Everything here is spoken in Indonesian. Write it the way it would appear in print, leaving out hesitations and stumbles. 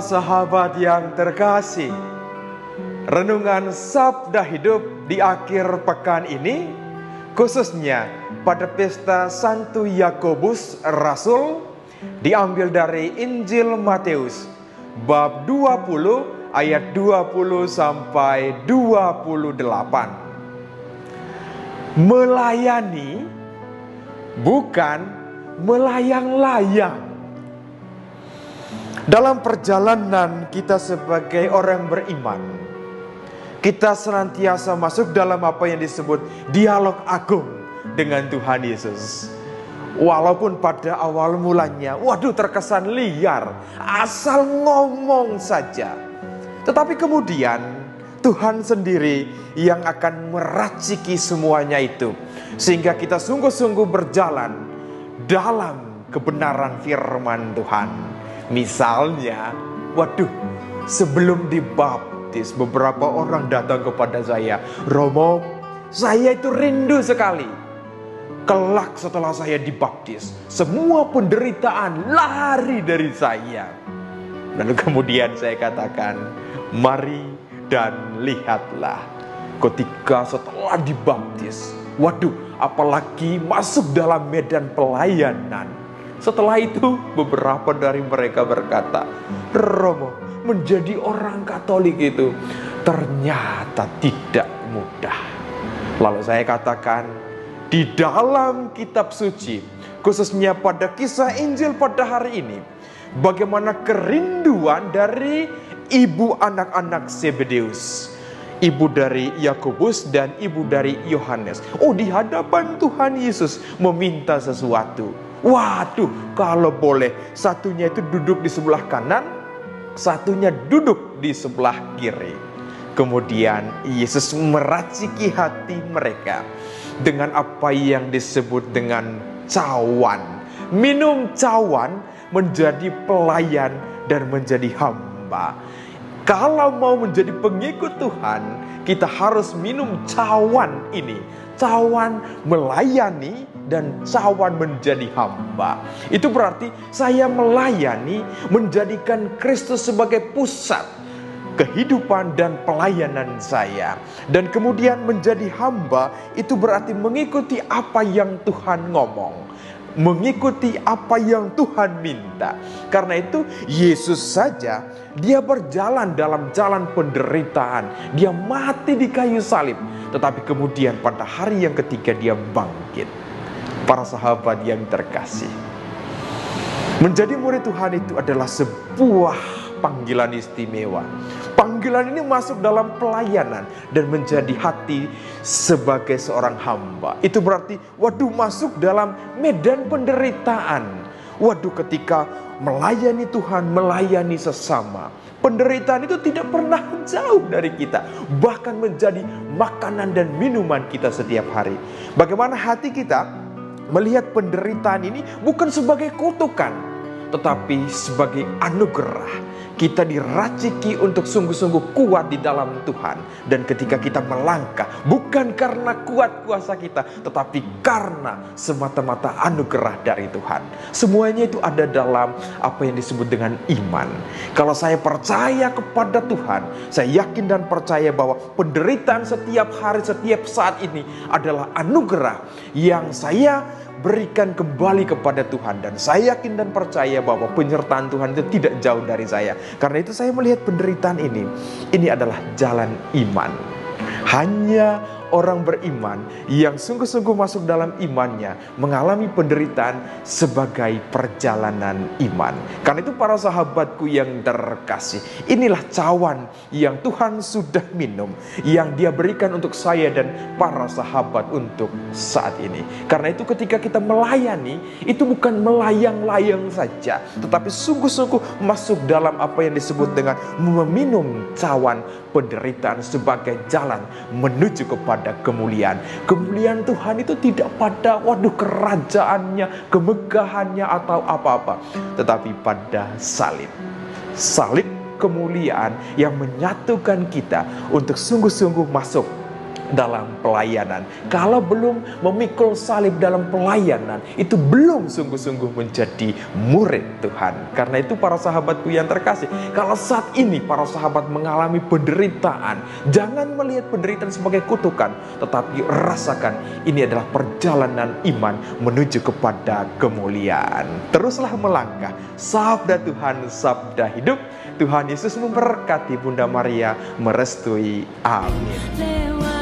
Para sahabat yang terkasih, renungan Sabda Hidup di akhir pekan ini, khususnya pada pesta Santo Yakobus Rasul, diambil dari Injil Matius bab 20 ayat 20 sampai 28. Melayani bukan melayang-layang. Dalam perjalanan kita sebagai orang beriman, kita senantiasa masuk dalam apa yang disebut dialog agung dengan Tuhan Yesus. Walaupun pada awal mulanya, terkesan liar, asal ngomong saja. Tetapi kemudian Tuhan sendiri yang akan meraciki semuanya itu, sehingga kita sungguh-sungguh berjalan dalam kebenaran firman Tuhan. Misalnya, sebelum dibaptis, beberapa orang datang kepada saya, "Romo, saya itu rindu sekali. Kelak setelah saya dibaptis, semua penderitaan lari dari saya." Lalu kemudian saya katakan, "Mari dan lihatlah." Ketika setelah dibaptis, apalagi masuk dalam medan pelayanan. Setelah itu beberapa dari mereka berkata, "Romo, menjadi orang Katolik itu ternyata tidak mudah." Lalu saya katakan, di dalam kitab suci, khususnya pada kisah Injil pada hari ini, bagaimana kerinduan dari ibu anak-anak Zebedeus, ibu dari Yakobus dan ibu dari Yohanes. Di hadapan Tuhan Yesus meminta sesuatu. Kalau boleh, satunya itu duduk di sebelah kanan, satunya duduk di sebelah kiri. Kemudian Yesus meraciki hati mereka dengan apa yang disebut dengan cawan. Minum cawan menjadi pelayan dan menjadi hamba. Kalau mau menjadi pengikut Tuhan, kita harus minum cawan ini. Cawan melayani dan cawan menjadi hamba. Itu berarti saya melayani, menjadikan Kristus sebagai pusat kehidupan dan pelayanan saya. Dan kemudian menjadi hamba, itu berarti mengikuti apa yang Tuhan ngomong, mengikuti apa yang Tuhan minta. Karena itu Yesus saja, dia berjalan dalam jalan penderitaan. Dia mati di kayu salib, tetapi kemudian pada hari yang ketiga dia bangkit. Para sahabat yang terkasih, menjadi murid Tuhan itu adalah sebuah panggilan istimewa. Panggilan ini masuk dalam pelayanan dan menjadi hati sebagai seorang hamba. Itu berarti masuk dalam medan penderitaan. Ketika melayani Tuhan, melayani sesama, penderitaan itu tidak pernah jauh dari kita, bahkan menjadi makanan dan minuman kita setiap hari. Bagaimana hati kita melihat penderitaan ini bukan sebagai kutukan, tetapi sebagai anugerah. Kita diraciki untuk sungguh-sungguh kuat di dalam Tuhan. Dan ketika kita melangkah, bukan karena kuat kuasa kita, tetapi karena semata-mata anugerah dari Tuhan. Semuanya itu ada dalam apa yang disebut dengan iman. Kalau saya percaya kepada Tuhan, saya yakin dan percaya bahwa penderitaan setiap hari, setiap saat ini adalah anugerah yang saya berikan kembali kepada Tuhan. Dan saya yakin dan percaya bahwa penyertaan Tuhan itu tidak jauh dari saya. Karena itu saya melihat penderitaan ini adalah jalan iman. Hanya orang beriman yang sungguh-sungguh masuk dalam imannya mengalami penderitaan sebagai perjalanan iman. Karena itu para sahabatku yang terkasih, inilah cawan yang Tuhan sudah minum, yang Dia berikan untuk saya dan para sahabat untuk saat ini. Karena itu ketika kita melayani, itu bukan melayang-layang saja, tetapi sungguh-sungguh masuk dalam apa yang disebut dengan meminum cawan penderitaan sebagai jalan menuju kepada kemuliaan. Kemuliaan Tuhan itu tidak pada kerajaannya, kemegahannya atau apa-apa, tetapi pada salib. Salib kemuliaan yang menyatukan kita untuk sungguh-sungguh masuk dalam pelayanan. Kalau belum memikul salib dalam pelayanan, itu belum sungguh-sungguh menjadi murid Tuhan. Karena itu para sahabatku yang terkasih, kalau saat ini para sahabat mengalami penderitaan, jangan melihat penderitaan sebagai kutukan, tetapi rasakan ini adalah perjalanan iman menuju kepada kemuliaan. Teruslah melangkah. Sabda Tuhan, sabda hidup. Tuhan Yesus memberkati Bunda Maria, merestui. Amin.